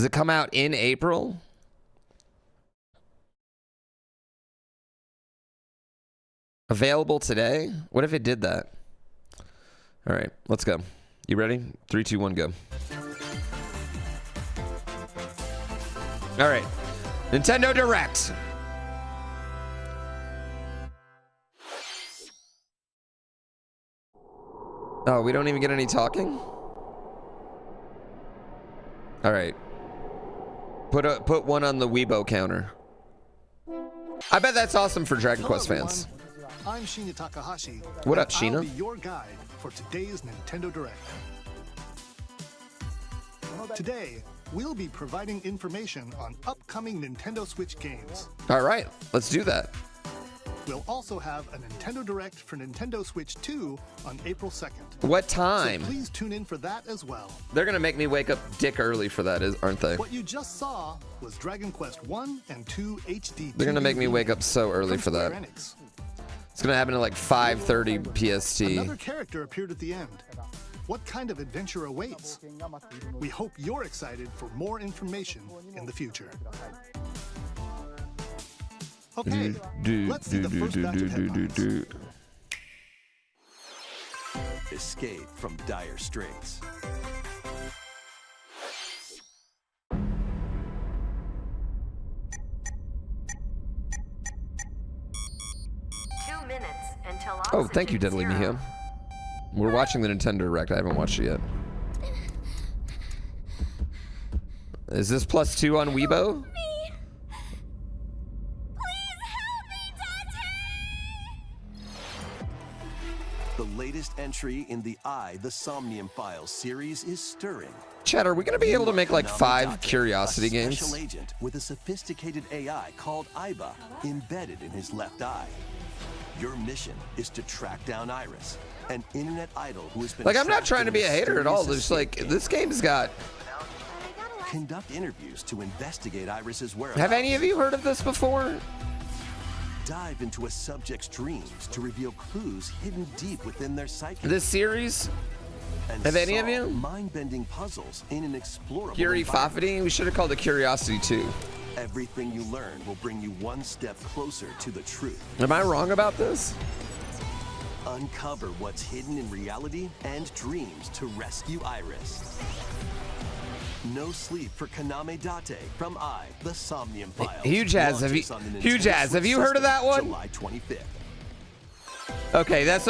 Does it come out in April? Available today? What if it did that? All right, let's go. You ready? 3, 2, 1, go. All right. Nintendo Direct. Oh, we don't even get any talking? All right. Put one on the Weibo counter. I bet that's awesome for Dragon Quest fans. I'm Shinya Takahashi. What up, Sheena? I'll be your guide for today's Nintendo Direct. Today, we'll be providing information on upcoming Nintendo Switch games. All right, let's do that. We'll also have a Nintendo Direct for Nintendo Switch 2 on April 2nd. What time? So please tune in for that as well. They're gonna make me wake up dick early for that, aren't they? What you just saw was Dragon Quest 1 and 2 HD. They're gonna make me wake up so early for that. It's gonna happen at like 5:30 PST. Another character appeared at the end. What kind of adventure awaits? We hope you're excited for more information in the future. Okay, let's see the first batch of headlines. Escape from dire straits. Oh, thank you, Deadly Mihio. We're watching the Nintendo Direct. I haven't watched it yet. Is this +2 on Weibo? The latest entry in the The Somnium Files series is stirring. Chad, are we going to be able to make like 5 Curiosity games? A special agent with a sophisticated AI called Aiba embedded in his left eye. Your mission is to track down Iris, an internet idol who has been like, I'm not trying to be a hater at all. There's like, this game's got... Conduct interviews to investigate Iris's whereabouts. Have any of you heard of this before? Dive into a subject's dreams to reveal clues hidden deep within their psyche. This series? And have any of you? Mind-bending puzzles in an explorable Curie Fafity? We should have called it Curiosity 2. Everything you learn will bring you one step closer to the truth. Am I wrong about this? Uncover what's hidden in reality and dreams to rescue Iris. No sleep for Kaname Date from The Somnium Files. Huge Jazz, have you heard of that one? July 25th. Okay, that's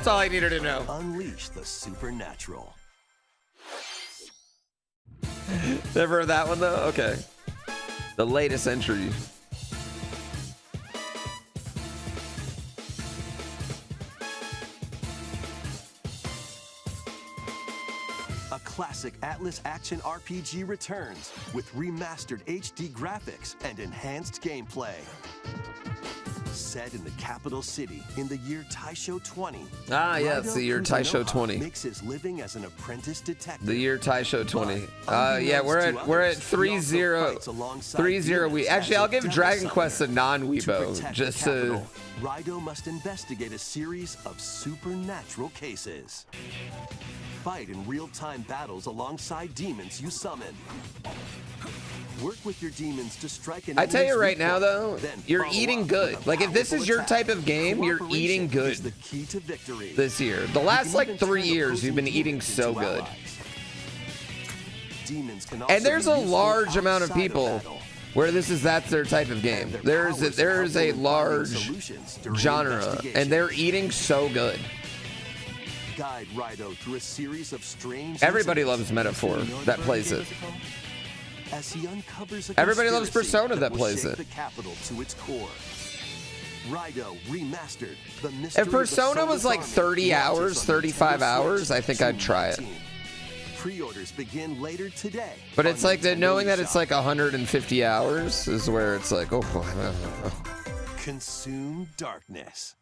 all I needed to know. Unleash the supernatural. Never heard that one though? Okay. The latest entry. A classic Atlas action RPG returns with remastered HD graphics and enhanced gameplay. Set in the capital city in the year Taisho 20. Ah, yeah, it's the year Taisho 20. Makes his living as an apprentice detective. The year Taisho 20. Yeah, we're at 3-0. We actually, I'll give Dragon Quest a non-Weibo just to. Raidou must investigate a series of supernatural cases. Fight in real-time battles alongside demons you summon. Work with your demons to strike an I tell you right now, though, you're eating good. Like, if this is your type of game, you're eating good the key to victory. This year. The last, like, 3 years, you've been eating so good. And there's a large amount of people where that's their type of game. There is a large genre, and they're eating so good. Guide Raidou through a series of strange. Everybody loves Metaphor that plays it. As he uncovers a everybody loves Persona that plays it. The capital to its core. Raidou Remastered. The if Persona was like 30 hours, 35 hours, I think I'd try it. Pre-orders begin later today. But it's like knowing that it's like 150 hours is where it's like, oh. Consume darkness.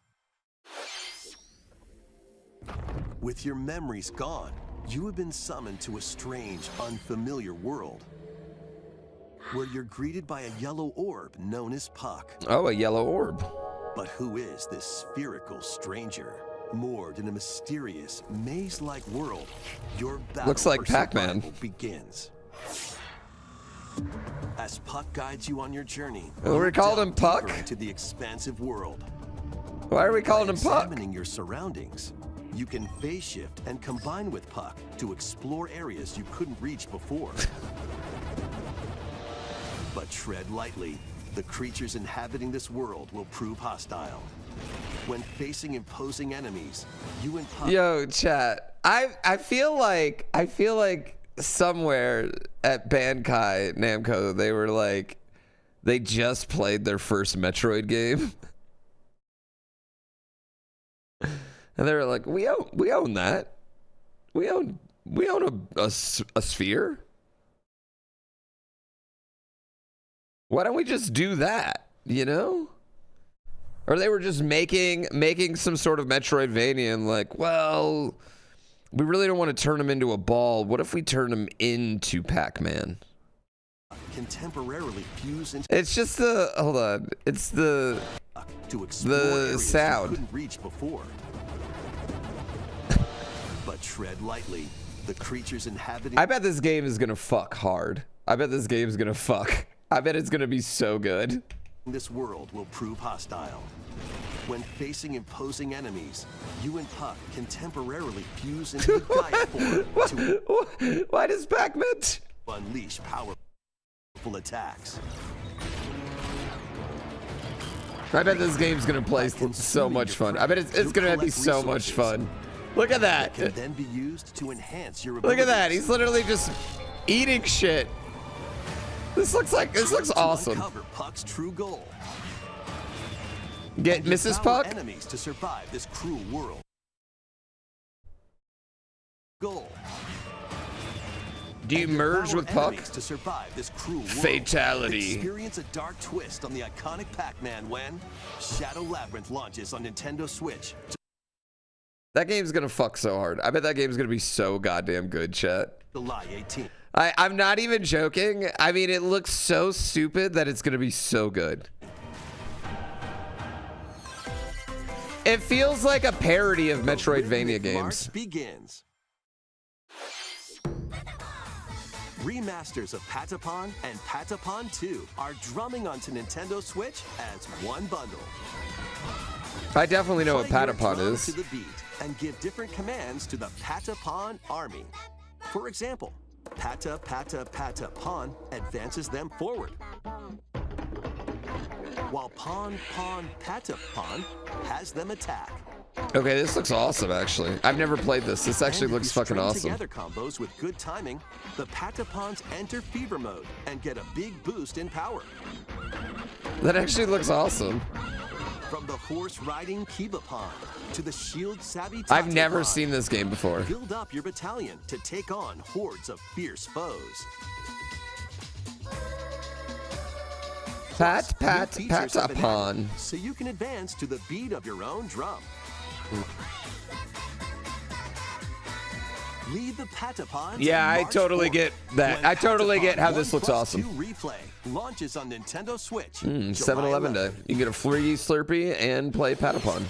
With your memories gone, you have been summoned to a strange, unfamiliar world, where you're greeted by a yellow orb known as Pok. Oh, a yellow orb. But who is this spherical stranger? Moored in a mysterious, maze-like world, your battle looks like Pac-Man begins. As Puck guides you on your journey, Oh, we called him Puck? into the expansive world. Why are we calling him Puck? Examining your surroundings, you can phase shift and combine with Puck to explore areas you couldn't reach before. But tread lightly. The creatures inhabiting this world will prove hostile. When facing imposing enemies, you and Puck... Yo, chat. I feel like somewhere at Bandai Namco they were like they just played their first Metroid game. And they were like, we own that. We own a sphere. Why don't we just do that, you know? Or they were just making some sort of Metroidvania and like, well, we really don't want to turn him into a ball. What if we turn him into Pac-Man? Can temporarily fuse into... It's just the, hold on. It's the sound. You couldn't reach before. But tread lightly. The creatures inhabiting... I bet this game is gonna fuck hard. I bet this game's gonna fuck. I bet it's gonna be so good. This world will prove hostile. When facing imposing enemies, you and Puck can temporarily fuse into Gaia form to Why does Pac-Man unleash powerful attacks. I bet this game's gonna play so much fun. I bet it's gonna be so much fun. Look at that. Can then be used to enhance your Look abilities. at that. He's literally just eating shit. This looks awesome. Uncover Puck's true goal. Get And Mrs. devour Puck? enemies to survive this cruel world. Goal. Do you merge with Puck? To survive this cruel world. Fatality. Experience a dark twist on the iconic Pac-Man when Shadow Labyrinth launches on Nintendo Switch. That game's gonna fuck so hard. I bet that game's gonna be so goddamn good, chat. July 18th. I'm not even joking. I mean, it looks so stupid that it's gonna be so good. It feels like a parody of Metroidvania games. March begins. Remasters of Patapon and Patapon 2 are drumming onto Nintendo Switch as one bundle. I definitely know what Play your Patapon drum is. to the beat and give different commands to the Patapon army. For example, Patapon advances them forward, while Patapon has them attack. Okay, this looks awesome, actually. I've never played this. This actually And if looks you fucking string awesome. together combos with good timing, the Patapons enter fever mode and get a big boost in power. That actually looks awesome. From the horse-riding Kibapon to the shield-savvy I've never Tatapon, seen this game before. build up your battalion to take on hordes of fierce foes. Plus, new features have been added, Patapon. so you can advance to the beat of your own drum. Lead the Patapons. Yeah, and I march totally forward. get that. When I totally Patapon get how this 1 looks plus awesome. 2 replay launches on Nintendo Switch. 7-Eleven July day. You can get a free Slurpee and play Patapon.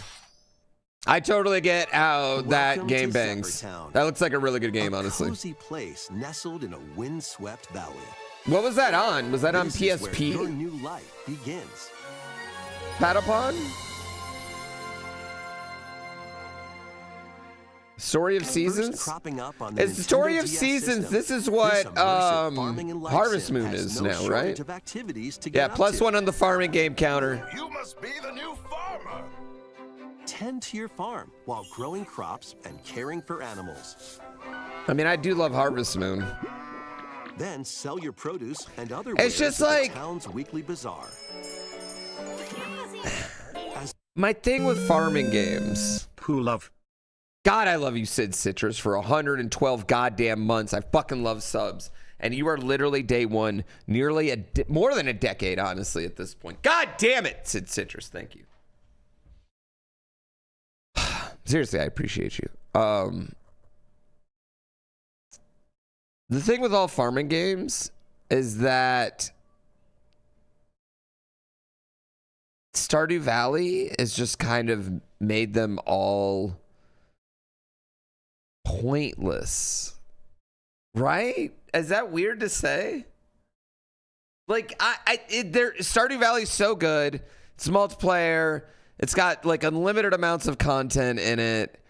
I totally get how that Welcome game to bangs. Zephyr That looks like a really good game, A honestly. cozy place nestled in a windswept valley. What was that on? Was that on This is where your PSP? new life begins. Patapon? Story of First Seasons? cropping up on the It's the Story Nintendo of DS Seasons. system. This is what This immersive farming and life Harvest sim Moon has is no now, shortage right? of activities to Yeah, get up plus to. 1 on the farming game counter. You must be the new farmer. Tend to your farm while growing crops and caring for animals. I mean, I do love Harvest Moon. Then sell your produce and other It's wares just at like- the town's weekly bazaar. My thing with farming games. Who love? God, I love you, Sid Citrus, for 112 goddamn months. I fucking love subs. And you are literally day one, nearly more than a decade, honestly, at this point. God damn it, Sid Citrus. Thank you. Seriously, I appreciate you. The thing with all farming games is that Stardew Valley has just kind of made them all pointless. Right? Is that weird to say? Like Stardew Valley's so good. It's multiplayer. It's got like unlimited amounts of content in it.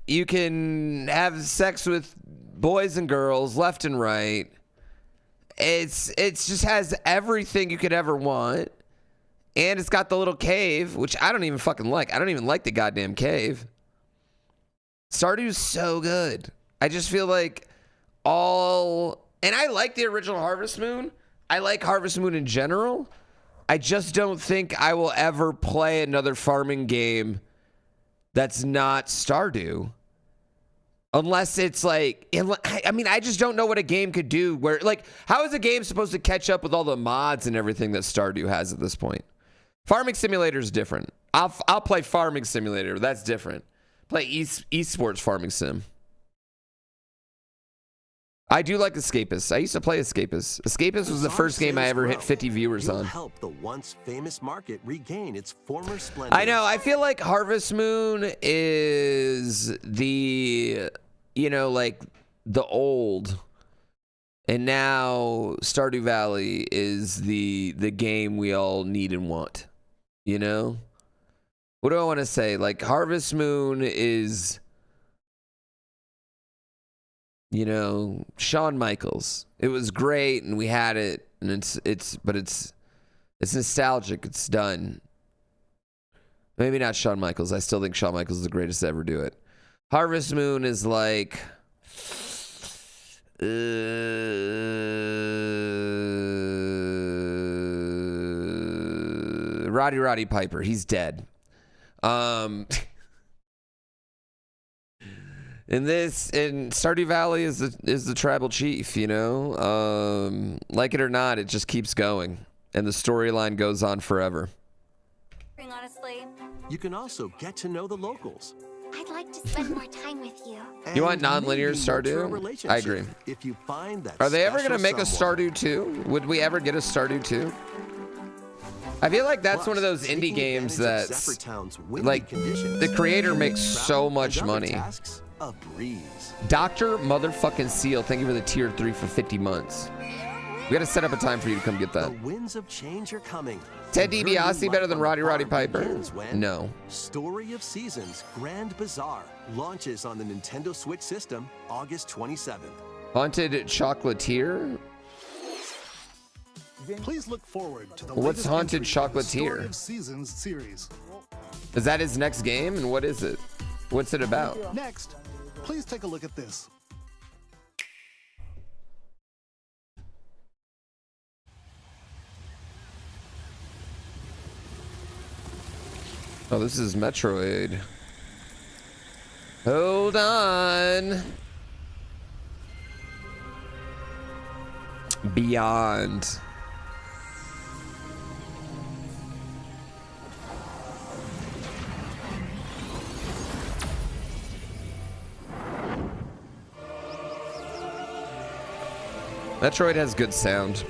You can have sex with boys and girls left and right. It's just has everything you could ever want. And it's got the little cave, which I don't even fucking like. I don't even like the goddamn cave. Stardew's so good. I just feel like and I like the original Harvest Moon. I like Harvest Moon in general. I just don't think I will ever play another farming game that's not Stardew. Unless it's like, I mean, I just don't know what a game could do where, like, how is a game supposed to catch up with all the mods and everything that Stardew has at this point? Farming Simulator is different. I'll play Farming Simulator. That's different. Play esports Farming Sim. I do like Escapist. I used to play Escapist. Escapist was the first game I ever hit 50 viewers on. Help the once famous market regain its former splendor. I know. I feel like Harvest Moon is the, like the old, and now Stardew Valley is the game we all need and want. What do I want to say? Like Harvest Moon is, Shawn Michaels. It was great and we had it, and it's nostalgic. It's done. Maybe not Shawn Michaels. I still think Shawn Michaels is the greatest to ever do it. Harvest Moon is like Roddy Piper. He's dead. In Stardew Valley is the tribal chief, like it or not, it just keeps going, and the storyline goes on forever. Honestly, you can also get to know the locals. I'd like to spend more time with you. You want non-linear Stardew? I agree. If you find that Are they ever gonna make a someone. Stardew 2? Would we ever get a Stardew 2? I feel like that's one of those indie games that, like, the creator makes so much money. A breeze. Dr. Motherfucking Seal, thank you for the tier 3 for 50 months. We gotta set up a time for you to come get that. The winds of change are coming. Ted DiBiase better than Roddy Piper? No. Story of Seasons Grand Bazaar launches on the Nintendo Switch system August 27th. Haunted Chocolatier? Please look forward to the What's latest Haunted entry in the Story Chocolatier? of Seasons series. Is that his next game? And what is it? What's it about? Next, please take a look at this. Oh, this is Metroid. Hold on. Beyond. Metroid has good sound.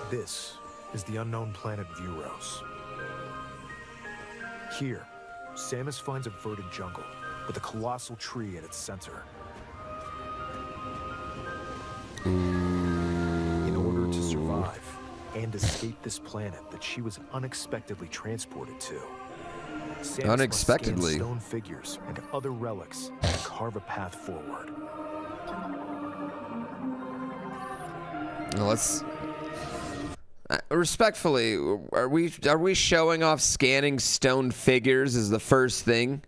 This is the unknown planet Vuros. Here, Samus finds a verdant jungle with a colossal tree at its center. In order to survive and escape this planet that she was unexpectedly transported to, Samus Unexpectedly. must scan stone figures and other relics to carve a path forward. Well, let's respectfully, are we showing off scanning stone figures as the first thing?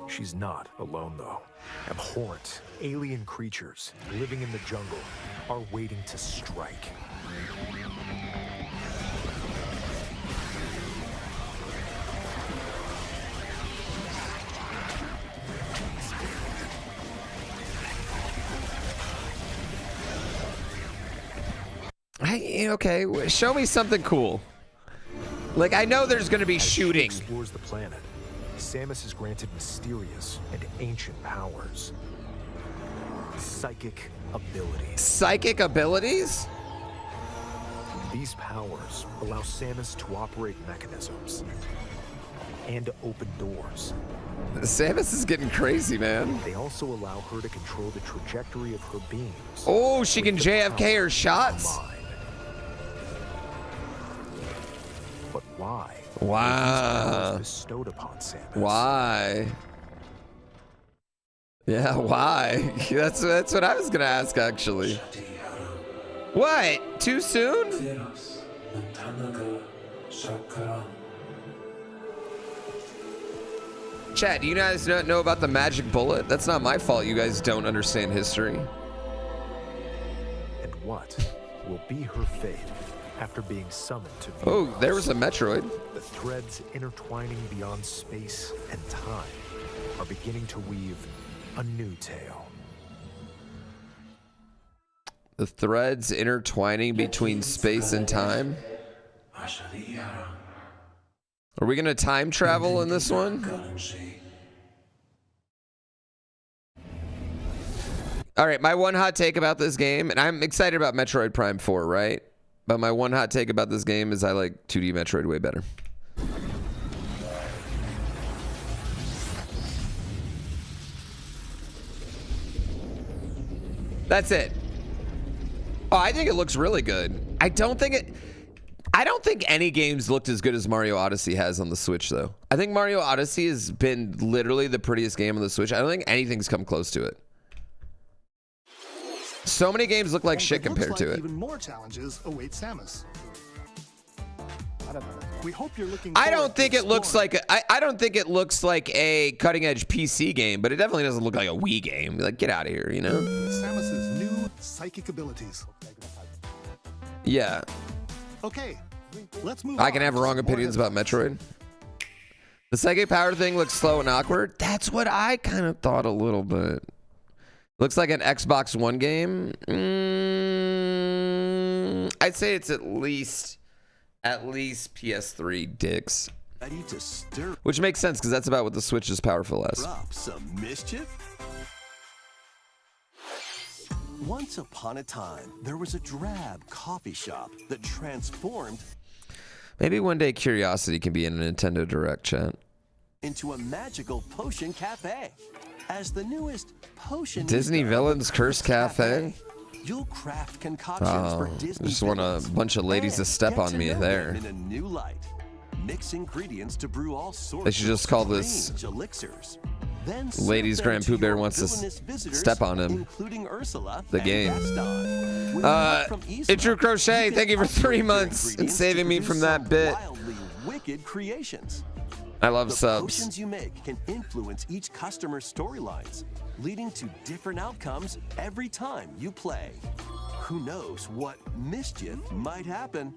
She's not alone, though. Abhorrent, alien creatures living in the jungle are waiting to strike. Okay, show me something cool. Like, I know there's gonna be shooting. Explores the planet. Samus is granted mysterious and ancient powers. Psychic abilities. Psychic abilities? These powers allow Samus to operate mechanisms and open doors. Samus is getting crazy, man. They also allow her to control the trajectory of her beams. Oh, she can with the JFK power her of shots. mind. But why? Wow. Were these powers bestowed upon Samus? Why? Yeah, why? That's what I was gonna ask, actually. What? Too soon? Chat, do you guys not know about the magic bullet? That's not my fault you guys don't understand history. And what will be her fate after being summoned to view Oh, there us? was a Metroid. The threads intertwining beyond space and time are beginning to weave a new tale. The threads intertwining between space and time. Are we gonna time travel in this one? All right, my one hot take about this game, and I'm excited about Metroid Prime 4, right? But my one hot take about this game is I like 2D Metroid way better. That's it. Oh, I think it looks really good. I don't think any games looked as good as Mario Odyssey has on the Switch, though. I think Mario Odyssey has been literally the prettiest game on the Switch. I don't think anything's come close to it. So many games look like shit compared to it. Even more challenges await Samus. We hope you're looking. I don't think it looks like I don't think it looks like a cutting-edge PC game, but it definitely doesn't look like a Wii game. Like, get out of here, you know? Samus's new psychic abilities. Yeah. Okay, let's move I can on have to wrong some more opinions about headlines. Metroid. The psychic power thing looks slow and awkward. That's what I kind of thought a little bit. Looks like an Xbox One game. I'd say it's at least PS3 dicks. Ready to stir Which makes sense because that's about what the Switch is powerful as. up some mischief? Once upon a time, there was a drab coffee shop that transformed Maybe one day Curiosity can be in a Nintendo Direct, chat. into a magical potion cafe. As the newest potion Disney Villains Curse Cafe? you'll craft concoctions for Oh, Disney just want a villains bunch of ladies to and step get on to me know there. them in a new light. Mix ingredients to brew all sorts They should just of call this strange elixirs. Then serve Ladies them to GrandPooBear your wants to villainous visitors, step on him. including Ursula The and game. Gaston. With help from Isma, True Crochet, you can thank you for 3 upgrade your months and ingredients saving to me produce from that some bit. Wildly wicked creations. I love The subs. potions you make can influence each customer's storylines, leading to different outcomes every time you play. Who knows what mischief might happen?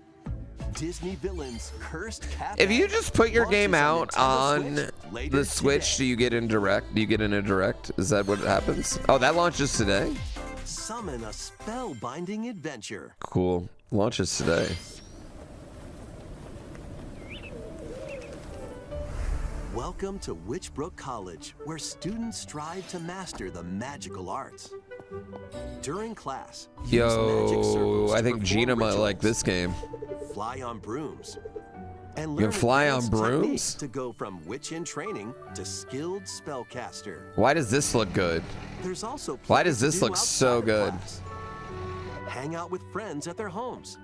Disney Villains Cursed Cafe. If you just put your launches game out Nintendo on Switch later the Switch, do today. you get in direct? Do you get in a direct? Is that what happens? Oh, that launches today? Summon a spellbinding adventure. Cool. Launches today. Welcome to Witchbrook College, where students strive to master the magical arts. During class, use magic Yo, circles I to think perform Gina might like rituals, this game. fly on brooms, and You learn can fly on advanced brooms? techniques to go from witch in training to skilled spellcaster. Why does this look good? There's also Why plenty does to this do look so outside of good? class. Hang out with friends at their homes.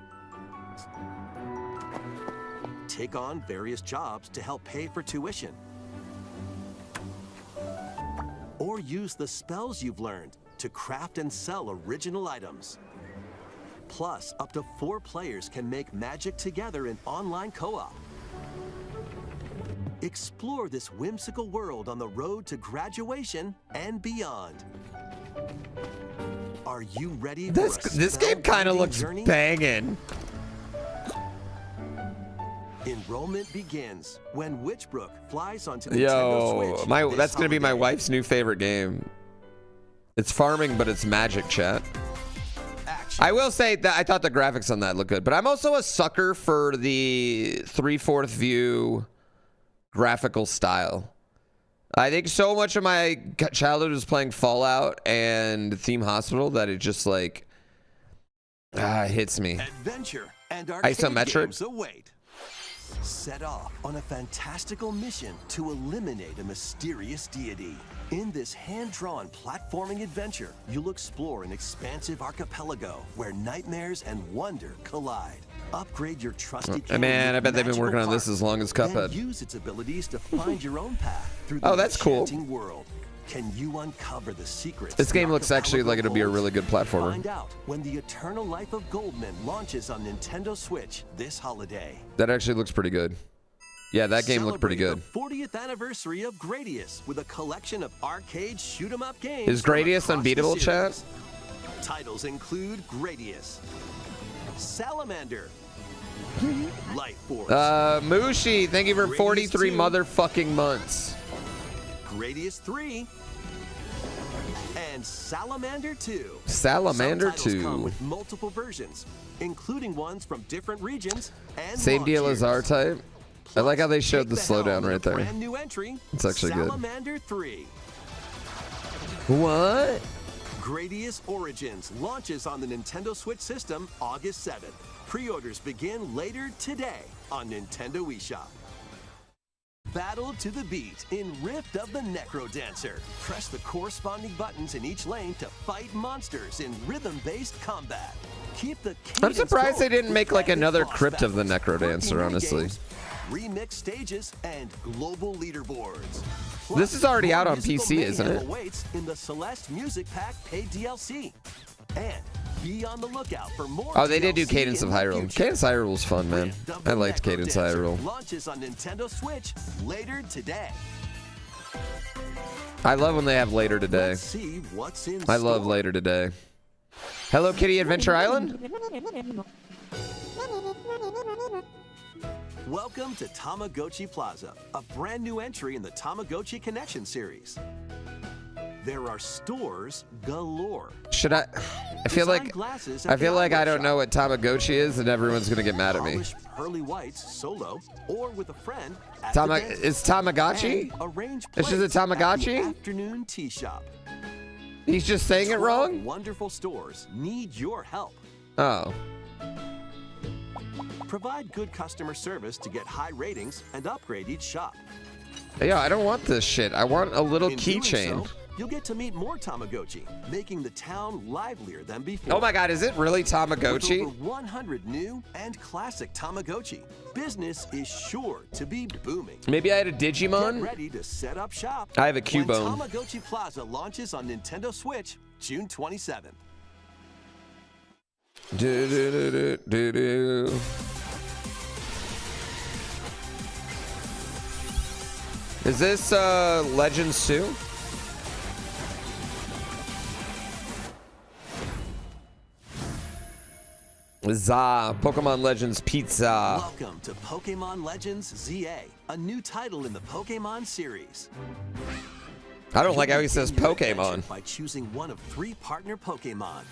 Take on various jobs to help pay for tuition. Or use the spells you've learned to craft and sell original items. Plus, up to 4 players can make magic together in online co-op. Explore this whimsical world on the road to graduation and beyond. Are you ready for This game kind of looks journey? banging. Enrollment begins when Witchbrook flies onto Nintendo Yo, Switch. that's gonna be my holiday. wife's new favorite game. It's farming, but it's magic, chat. Action. I will say that I thought the graphics on that looked good, but I'm also a sucker for the 3/4 view graphical style. I think so much of my childhood was playing Fallout and Theme Hospital that it just like hits me. Adventure and arcade Isometric? games await. Set off on a fantastical mission to eliminate a mysterious deity. In this hand-drawn platforming adventure, you'll explore an expansive archipelago where nightmares and wonder collide. Upgrade your trusty man, I bet they've been working on this as long as Cuphead. Use its abilities to find your own path through the that's cool. enchanting world. Can you uncover the secrets? This game looks actually like it'll be a really good platformer. Find out when the Eternal Life of Goldman launches on Nintendo Switch this holiday. That actually looks pretty good. Yeah, that game looked pretty good. Celebrate the 40th anniversary of Gradius with a collection of arcade shoot-'em-up games. Is Gradius unbeatable, chat? Titles include Gradius, Salamander, Life Force, Mushi, thank you for Gradius 43 2, motherfucking months. Gradius 3, and Salamander 2. Salamander Some titles 2. come with multiple versions, including ones from different regions and Same launch deal as years. R-Type. I like how they showed the Take helm slowdown with right a there. Brand new entry, It's actually good. Salamander 3. What? Gradius Origins launches on the Nintendo Switch system August 7th. Pre-orders begin later today on Nintendo eShop. Battle to the beat in Rift of the NecroDancer. Press the corresponding buttons in each lane to fight monsters in rhythm-based combat. Keep the I'm surprised they going didn't make like with another boss Crypt of the battles, NecroDancer, working honestly. games, remix stages, and global leaderboards. This is already more out on musical PC, isn't mayhem it? Awaits in the Celeste Music Pack paid DLC. And be on the lookout for more. Oh, they did do DLC Cadence in of the Hyrule. future. Cadence of Hyrule was fun, man. Rift of I the liked Cadence of NecroDancer Hyrule. launches on Nintendo Switch later today. I love when they have later today. Let's see what's in I love store. later today. Hello Kitty Adventure Island? Welcome to Tamagotchi Plaza, a brand new entry in the Tamagotchi Connection series. There are stores galore. Should I feel like I don't know what Tamagotchi is and everyone's gonna get mad at me. Polish pearly whites solo or with a friend at Is Tamagotchi? It's just a Tamagotchi? Afternoon tea shop. He's just saying it 12 wrong? Wonderful stores need your help. Oh. Provide good customer service to get high ratings and upgrade each shop. Yeah, I don't want this shit. I want a little In doing keychain. so, you'll get to meet more Tamagotchi, making the town livelier than before. Oh my god, is it really With Tamagotchi? over 100 new and classic Tamagotchi, business is sure to be booming. Maybe I had a Get Digimon? ready to set up shop. I have a when Cubone. Tamagotchi Plaza launches on Nintendo Switch June 27th. Do, do, do, do, do, do. Is this Legends 2? ZA, Pokemon Legends Pizza. Welcome to Pokemon Legends ZA, a new title in the Pokemon series. I don't like how he says Begin your adventure Pokemon. by choosing one of 3 partner Pokemon.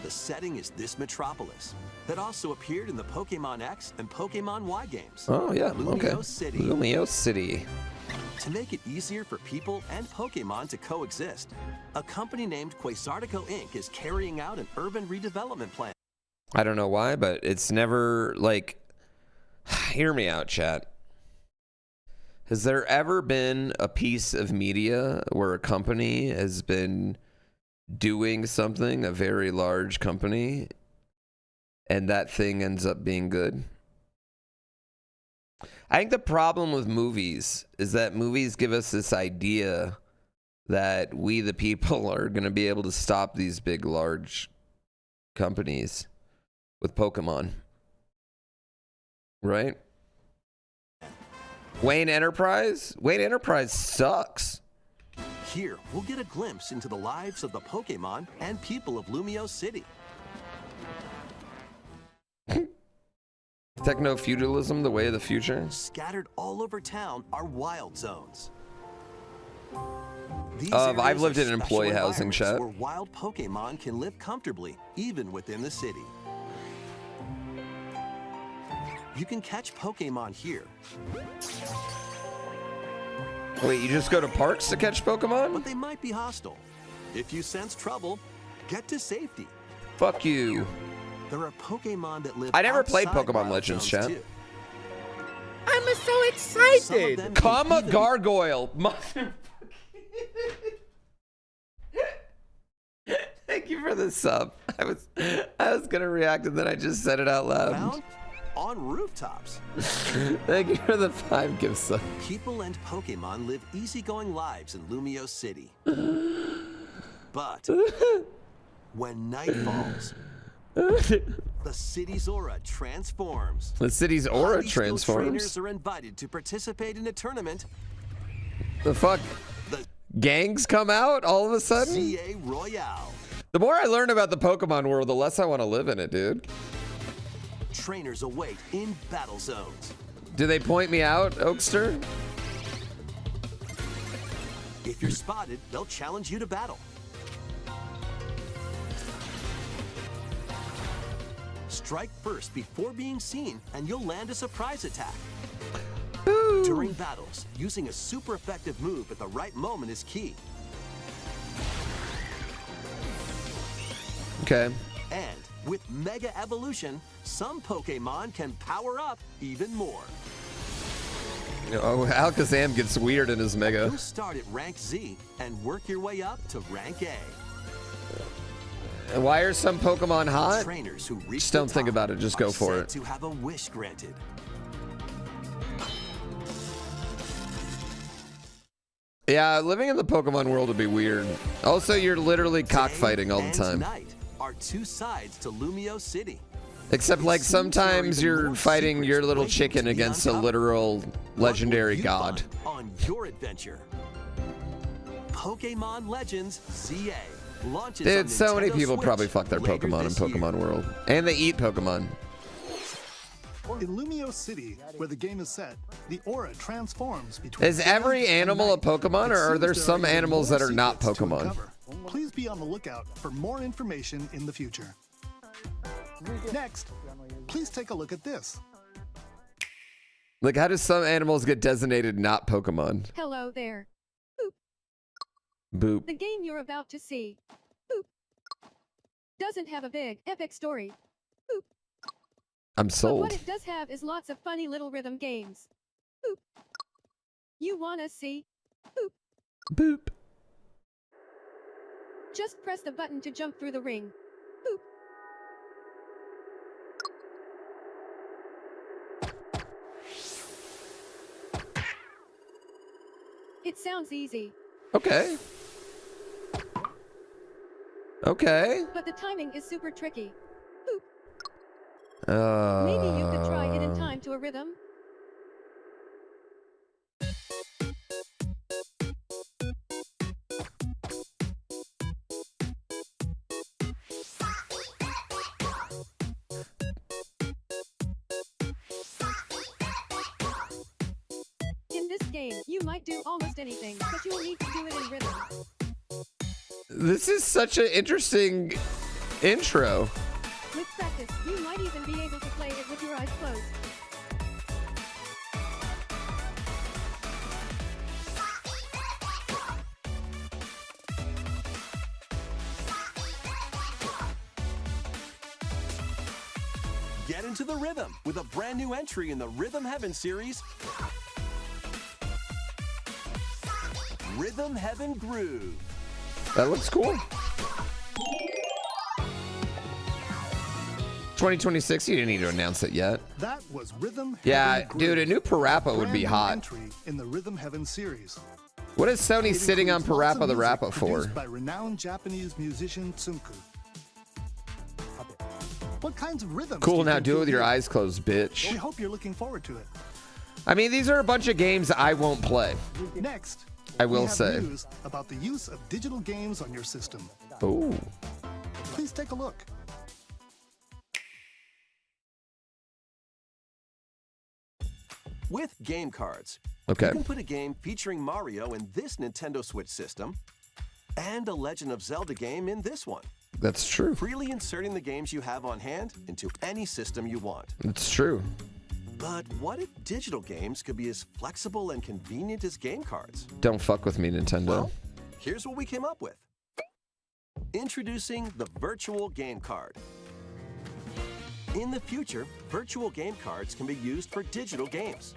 The setting is this metropolis that also appeared in the Pokemon X and Pokemon Y games. Oh yeah, okay. Lumio City. Lumio City. To make it easier for people and Pokemon to coexist, a company named Quasartico Inc. is carrying out an urban redevelopment plan. I don't know why, but it's never like. Hear me out, chat. Has there ever been a piece of media where a company has been doing something, a very large company, and that thing ends up being good? I think the problem with movies is that movies give us this idea that we, the people, are going to be able to stop these big, large companies with Pokemon. Right? Wayne Enterprise? Wayne Enterprise sucks. Here, we'll get a glimpse into the lives of the Pokemon and people of Lumio City. Techno-feudalism, the way of the future? Scattered all over town are wild zones. These I've areas lived are in employee special housing, environments chat. where wild Pokemon can live comfortably, even within the city. You can catch Pokemon here, Wait, you just go to parks to catch Pokemon? but they might be hostile. If you sense trouble, get to safety. Fuck you. There are Pokemon that live I never played outside Pokemon wild Legends, zones, chat. too. I'm so Some of excited. them Come can a even gargoyle. Thank you for the sub. I was gonna react and then I just said it out be loud. found on rooftops. Thank you for the 5 gift sub. People and Pokemon live easygoing lives in Lumio City. But when night falls, the city's aura transforms. The city's aura Highly skilled transforms. Trainers are invited to participate in a tournament. The fuck? The Gangs come out all of a sudden? CA Royale. The more I learn about the Pokemon world, the less I want to live in it, dude. Trainers await in battle zones. Do they point me out, Oakster? If you're spotted, they'll challenge you to battle. Strike first before being seen, and you'll land a surprise attack. Ooh. During battles, using a super effective move at the right moment is key. Okay. And with Mega Evolution, some Pokemon can power up even more. Oh, Alakazam gets weird in his Mega. You start at rank Z and work your way up to rank A. And why are some Pokemon hot? Trainers who reach Just don't the think top about it, just go are for said it. to have a wish granted. Yeah, living in the Pokemon world would be weird. Also, you're literally cockfighting all the Day time. and night are two sides to Lumio City. Except, like, It seems there are sometimes even you're more fighting your secrets little waiting chicken to be against a uncovered. literal What legendary will you god. find on your adventure? Pokemon Legends ZA launches Dude, on so many Nintendo people Switch probably fuck their later Pokemon in this year. Pokemon World. And they eat Pokemon. In Lumio City, where the game is set, the aura transforms between. Is every day and animal a night. Pokemon, It or are seems there are some even animals more that are not secrets to Pokemon? uncover. Please be on the lookout for more information in the future. Next, please take a look at this. Like, how do some animals get designated not Pokemon? Hello there. Boop. The game you're about to see doesn't have a big, epic story. I'm But sold. what it does have is lots of funny little rhythm games. You wanna see? Boop. Just press the button to jump through the ring. It sounds easy, Okay. Okay. but the timing is super tricky. Maybe you could try it in time to a rhythm. In this game, you might do almost anything, but you'll need to do it in rhythm. This is such an interesting intro. With practice, you might even be able to play it with your eyes closed. Get into the rhythm with a brand new entry in the Rhythm Heaven series, Rhythm Heaven Groove. That looks cool. 2026, you didn't need to announce it yet. That was Rhythm Yeah, Heaven dude, a Groove, new Parappa would brand be new hot. entry in the Rhythm Heaven series. What is Sony It sitting on includes lots Parappa of the music Rappa for? produced by renowned Japanese musician Tsunku. What kinds of rhythms? Cool, do you now think do it you'll with your hear? eyes closed, bitch. We hope you're looking forward to it. I mean, these are a bunch of games I won't play. Next, I we will have say. news about the use of digital games on your system. Ooh. Please take a look. With game cards, Okay. you can put a game featuring Mario in this Nintendo Switch system and a Legend of Zelda game in this one, That's true. freely inserting the games you have on hand into any system you want. It's true. But what if digital games could be as flexible and convenient as game cards? Don't fuck with me, Nintendo. Well, here's what we came up with. Introducing the Virtual Game Card. In the future, virtual game cards can be used for digital games.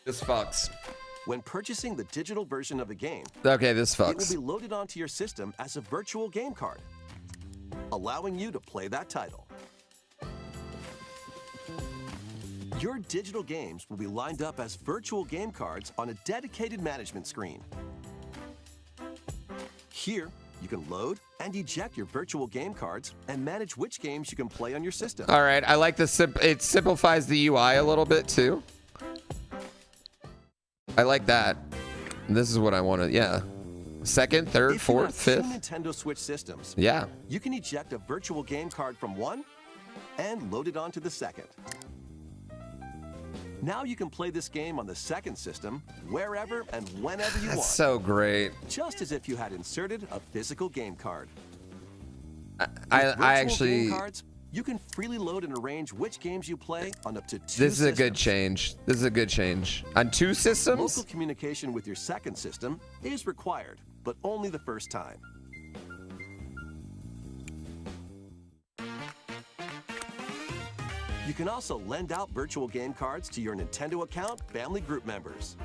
This fucks. When purchasing the digital version of a game, Okay, this it will fucks. be loaded onto your system as a virtual game card, allowing you to play that title. Your digital games will be lined up as virtual game cards on a dedicated management screen. Here, you can load and eject your virtual game cards and manage which games you can play on your system. All right, I like the it simplifies the UI a little bit too. I like that. This is what I wanted. Yeah. Second, third, If you fourth, have fifth. two Nintendo Switch systems, Yeah. you can eject a virtual game card from one and load it onto the second. Now you can play this game on the second system wherever and whenever you That's want, so great. just as if you had inserted a physical game card. I Virtual actually. game cards, you can freely load and arrange which games you play on up to 2 This is a good systems. change. This is a good change. On 2 systems? Local communication with your second system is required, but only the first time. You can also lend out virtual game cards to your Nintendo account family group members.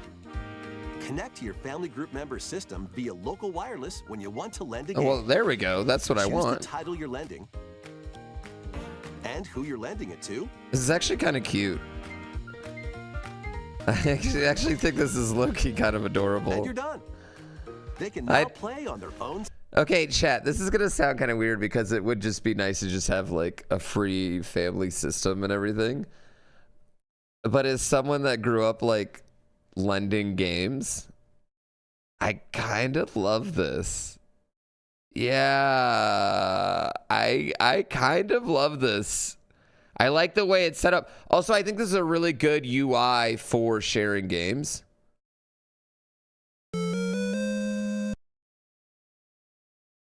Connect to your family group member system via local wireless when you want to lend a game. Well, there we go. That's what I Choose want. the title you're lending and who you're lending it to. This is actually kind of cute. I actually think this is low-key kind of And adorable. you're done. They can now play on their own. Okay, chat, this is going to sound kind of weird because it would just be nice to just have like a free family system and everything. But as someone that grew up like lending games, I kind of love this. Yeah, I kind of love this. I like the way it's set up. Also, I think this is a really good UI for sharing games.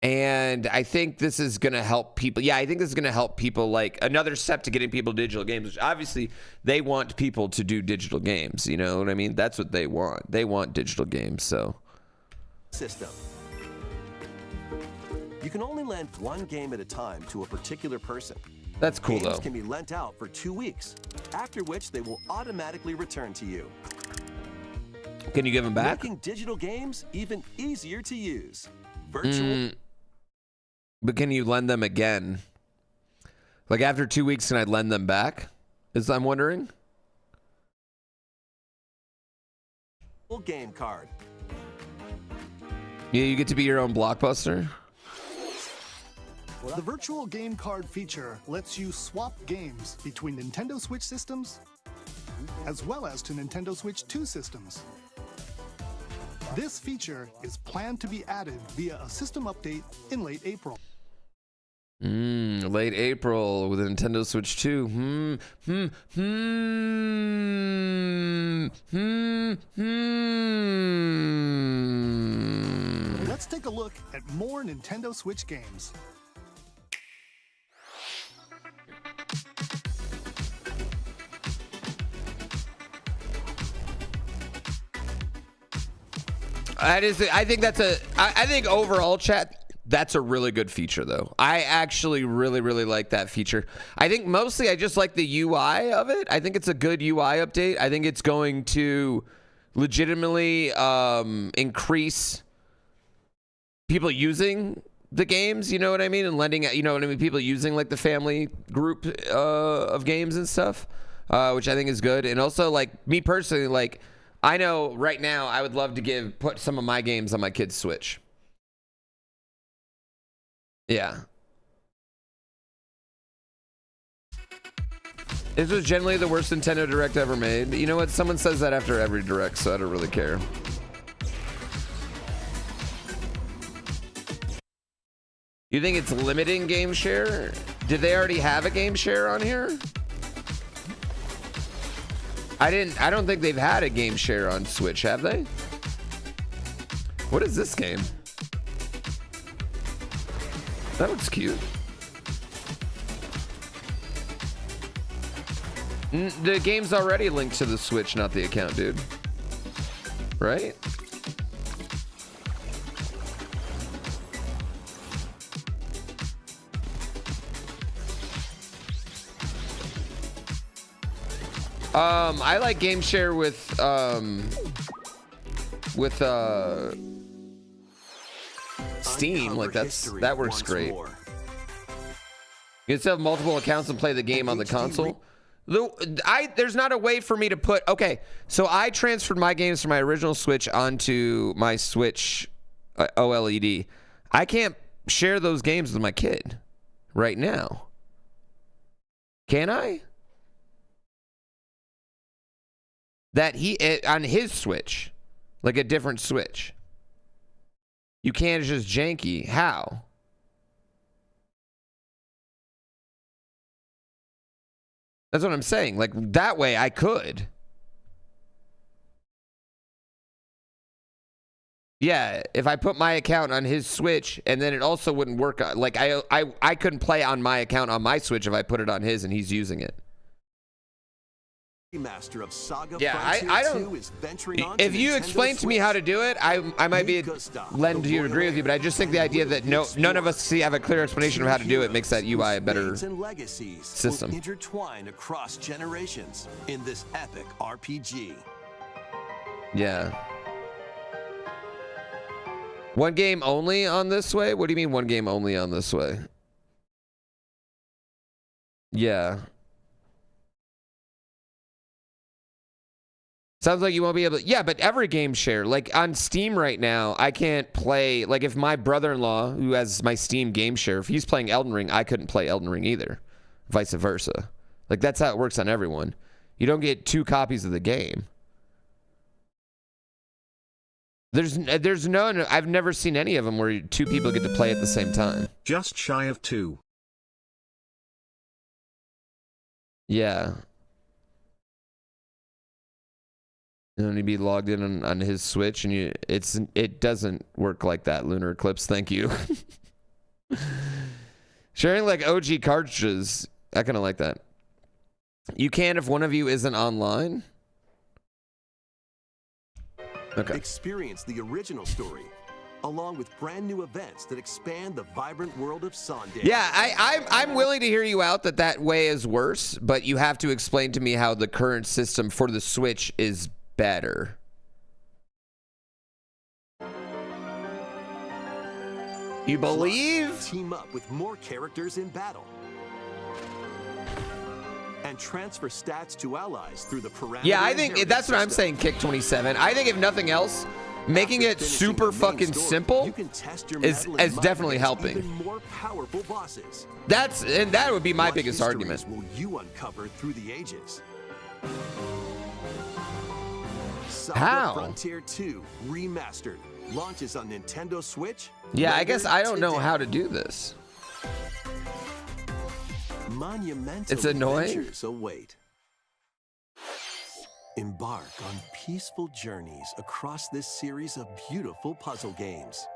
And I think this is going to help people. Yeah, I think this is going to help people, like another step to getting people digital games, which obviously they want people to do digital games. You know what I mean? That's what they want. They want digital games. So System. You can only lend one game at a time to a particular person. that's cool, Games though. can be lent out for 2 weeks, after which they will automatically return to you. Can you give them back? Making digital games even easier to use. Virtual. But can you lend them again? Like after 2 weeks, can I lend them back? I'm wondering. Game card. Yeah, you get to be your own Blockbuster. The virtual game card feature lets you swap games between Nintendo Switch systems as well as to Nintendo Switch 2 systems. This feature is planned to be added via a system update in late April. Late April with a Nintendo Switch 2. Let's take a look at more Nintendo Switch games. I think that's I think overall, chat, that's a really good feature, though. I actually really, really like that feature. I think mostly I just like the UI of it. I think it's a good UI update. I think it's going to legitimately increase people using the games, you know what I mean? And lending, you know what I mean? People using like the family group of games and stuff, which I think is good. And also, like, me personally, like, I know right now I would love to put some of my games on my kid's Switch. Yeah. This was generally the worst Nintendo Direct ever made. You know what? Someone says that after every Direct, so I don't really care. You think it's limiting game share? Did they already have a game share on here? I don't think they've had a game share on Switch, have they? What is this game? That looks cute. The game's already linked to the Switch, not the account, dude. Right? I like game share with Steam. Like that works great. More. You can still have multiple accounts and play the game on the console. There's not a way for me to put. Okay, so I transferred my games from my original Switch onto my Switch OLED. I can't share those games with my kid right now. Can I? On his Switch, like a different Switch. You can't, it's just janky. How? That's what I'm saying. Like that way I could. Yeah, if I put my account on his Switch and then it also wouldn't work. Like I couldn't play on my account on my Switch if I put it on his and he's using it. Remaster of SaGa Yeah, Frontier I 2 don't. is venturing on If to you Nintendo explain to me Switch. how to do it, I might be lend you to agree with you. But I just think the idea that none of us have a clear explanation of how to do it makes that UI a better and legacies system. will intertwine across generations in this epic RPG. Yeah. One game only on this way? What do you mean one game only on this way? Yeah. Sounds like you won't be able to. Yeah, but every game share. Like on Steam right now, I can't play. Like if my brother-in-law, who has my Steam game share, if he's playing Elden Ring, I couldn't play Elden Ring either. Vice versa. Like that's how it works on everyone. You don't get 2 copies of the game. There's no. I've never seen any of them where 2 people get to play at the same time. Just shy of 2. Yeah. And he'd be logged in on his Switch, and it doesn't work like that. Lunar Eclipse, thank you. Sharing like OG cartridges, I kind of like that. You can if one of you isn't online. Okay. Experience the original story, along with brand new events that expand the vibrant world of Sandae. Yeah, I'm willing to hear you out that way is worse, but you have to explain to me how the current system for the Switch is better. You believe? Team up with more characters in battle. And transfer stats to allies through the parameter. Yeah, I think inheritance that's what I'm system. saying, Kick 27. I think if nothing else, making it super fucking simple You can test your is mettle and might definitely against helping. Even more powerful bosses. And that would be my What biggest histories argument. will you uncover through the ages? SaGa How? Frontier 2 Remastered launches on Nintendo Switch. Yeah, I guess I don't know today. how to do this. Monumental It's annoying. adventures await. Embark on peaceful journeys across this series of beautiful puzzle games.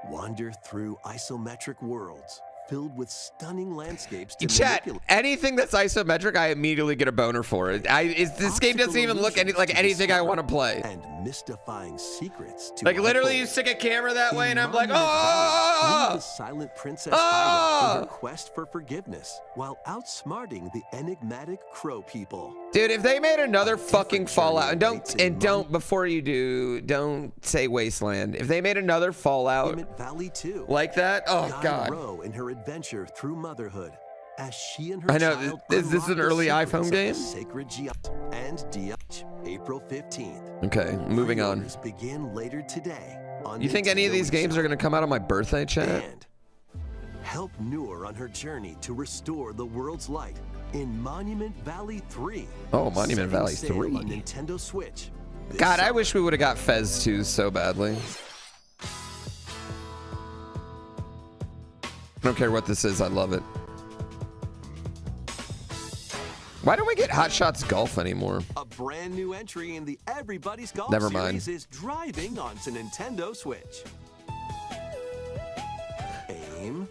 Wander through isometric worlds filled with stunning landscapes to Chat, manipulate. anything that's isometric, I immediately get a boner for it. This game doesn't even look like anything I want to play. And mystifying secrets to Like literally, you unfold. stick a camera that way, and I'm like, Meet the oh! silent princess Oh! Ida in her quest for forgiveness, while outsmarting the enigmatic crow people. Dude, if they made another fucking different Fallout, journey and don't before you do, don't say Wasteland. If they made another Fallout Monument Valley 2. like that, oh Guide god. Row in her adventure through motherhood, as she and her I know, child is this an unlock the early secrets iPhone of the game? Sacred and DH, April 15th. Okay, moving on. Pre-orders begin later today. On You think any of Nintendo these games are eShop. gonna come out on my birthday, chat? And help Noor on her journey to restore the world's light in Monument Valley 3. Oh, Monument Setting Valley sail 3. on Nintendo Switch. this God, I summer. wish we would have got Fez 2 so badly. I don't care what this is, I love it. Why don't we get Hot Shots Golf anymore? A brand new entry in the Everybody's Golf Never mind. series is driving onto Nintendo Switch. Aim,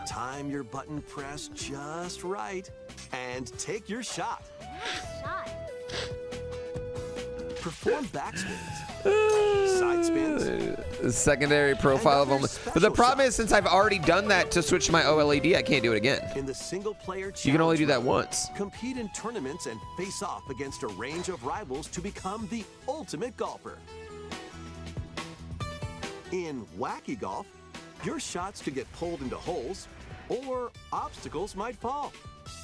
time your button press just right, and take your shot. Shot. Perform backswings, Side spins. Secondary profile of And only. other But the special problem is, shots. since I've already done that to switch to my OLED, I can't do it again. In the single-player You can only do that challenge once. mode, compete in tournaments and face off against a range of rivals to become the ultimate golfer. In Wacky Golf, your shots could get pulled into holes, or obstacles might fall.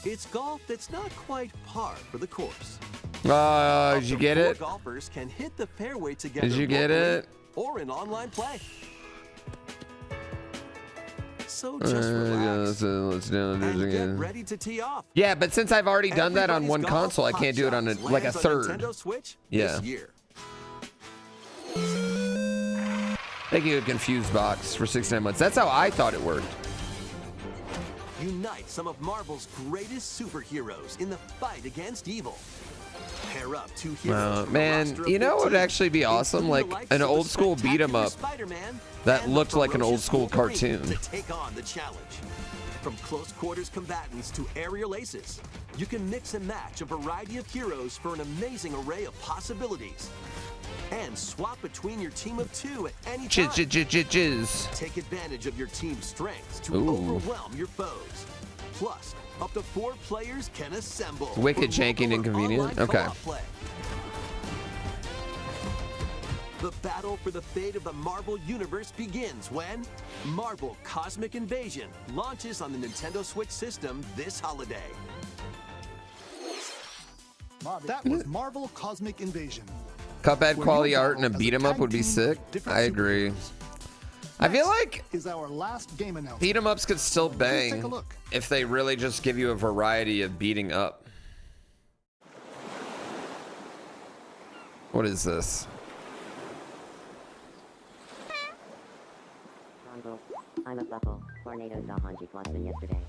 It's golf that's not quite par for the course. Did you Up to get 4 it? golfers can hit the fairway together. Did you get locally it? Or in online play. So just relax Let's do it and get again. ready to tee off. Yeah, but since I've already done that on one Everybody's golf console, I hot can't do it on shots like a lands on third. Nintendo Switch Yeah. this year. Thank you, Confused Box, for 69 months. That's how I thought it worked. Unite some of Marvel's greatest superheroes in the fight against evil. Pair up 2 heroes from a Man, roster of you know what would 15, actually be awesome? including Like the an likes of old the school beat 'em up spectacular Spider-Man that and the looked like an old ferocious school Wolverine cartoon. to take on the challenge. From close quarters combatants to aerial aces, you can mix and match a variety of heroes for an amazing array of possibilities. And swap between your team of 2 at any time. Jizz. Take advantage of your team's strengths to Ooh. overwhelm your foes. Plus, up to 4 players can assemble. Wicked for janky and local or inconvenient. online Okay. co-op play. The battle for the fate of the Marvel Universe begins when Marvel Cosmic Invasion launches on the Nintendo Switch system this holiday. That was Marvel Cosmic Invasion. Cuphead where quality you'll art and a battle as beat 'em up tag would be team sick. with different I agree. superheroes. I feel like Is our last game announcement. beat 'em ups could still Take a bang look. if they really just give you a variety of beating up. What is this? I'm a buckle. Tornado saw Hanji Klotzman yesterday.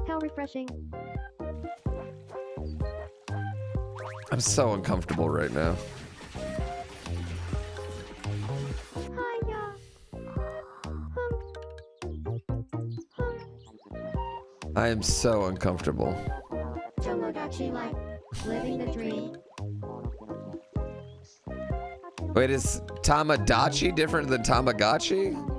How refreshing. I'm so uncomfortable right now. Hiya. I am so uncomfortable. Tomodachi Life. Living the dream. Wait, is Tamagotchi different than Tamagotchi?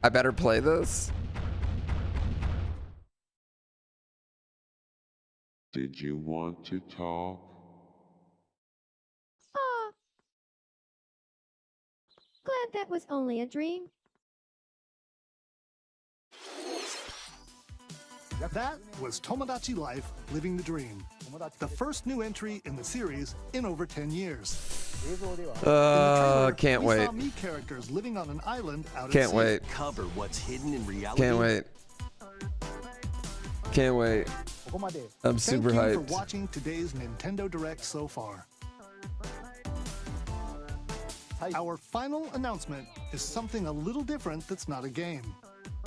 I better play this. Did you want to talk? Ah. Glad that was only a dream. That was Tomodachi Life, Living the Dream. The first new entry in the series in over 10 years. In the trailer, Can't we wait. saw me characters living on an island out at Can't sea. wait. Cover what's hidden in reality. Can't wait. Can't wait. I'm super Thank you hyped. for watching today's Nintendo Direct so far. Our final announcement is something a little different that's not a game.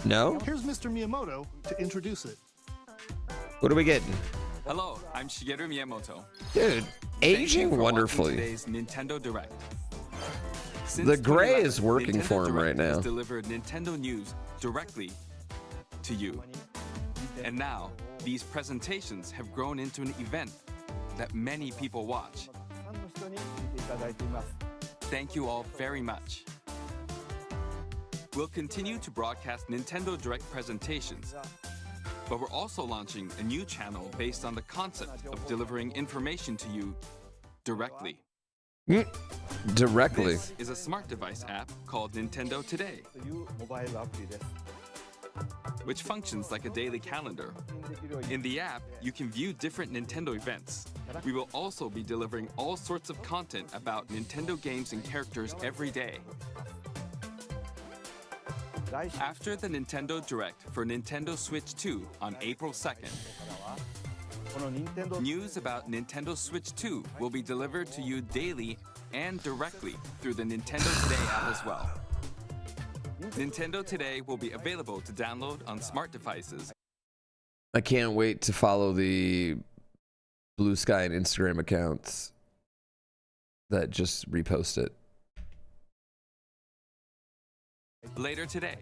No? Here's Mr. Miyamoto to introduce it. What are we getting? Hello, I'm Shigeru Miyamoto. Dude, Thank you aging for watching wonderfully. Today's Nintendo Direct. The gray 2011, is working Nintendo for him right Direct has now. delivered Nintendo news directly to you. And now, these presentations have grown into an event that many people watch. Thank you all very much. We'll continue to broadcast Nintendo Direct presentations, but we're also launching a new channel based on the concept of delivering information to you directly. Directly. This is a smart device app called Nintendo Today, which functions like a daily calendar. In the app, you can view different Nintendo events. We will also be delivering all sorts of content about Nintendo games and characters every day. After the Nintendo Direct for Nintendo Switch 2 on April 2nd, news about Nintendo Switch 2 will be delivered to you daily and directly through the Nintendo Today app as well. Nintendo Today will be available to download on smart devices. I can't wait to follow the Blue Sky and Instagram accounts that just repost it. later today.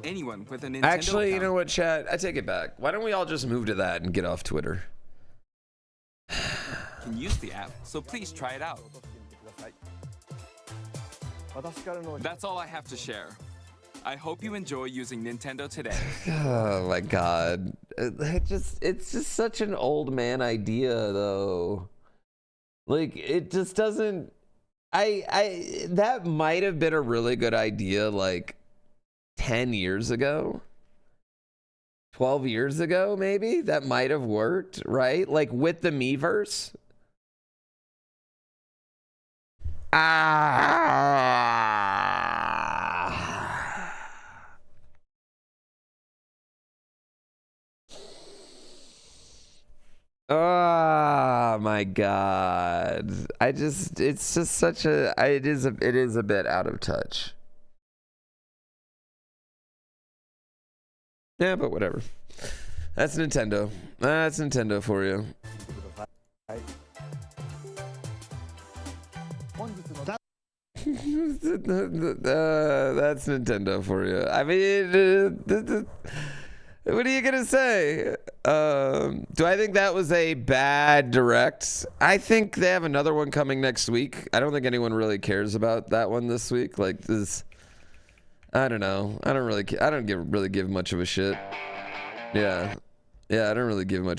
Anyone with a Nintendo Actually, you account know what, chat? I take it back. Why don't we all just move to that and get off Twitter? can use the app, so please try it out. That's all I have to share. I hope you enjoy using Nintendo today. Oh my god. It's just such an old man idea though. Like it just doesn't that might have been a really good idea like 10 years ago. 12 years ago maybe. That might have worked, right? Like with the Miiverse. Oh my god. It's just such a it is a bit out of touch. Yeah, but whatever. That's Nintendo. That's Nintendo for you. That's Nintendo for you. I mean, what are you gonna say? Do I think that was a bad direct? I think they have another one coming next week. I don't think anyone really cares about that one this week. Like this, I don't know. I don't really give much of a shit. Yeah, I don't really give much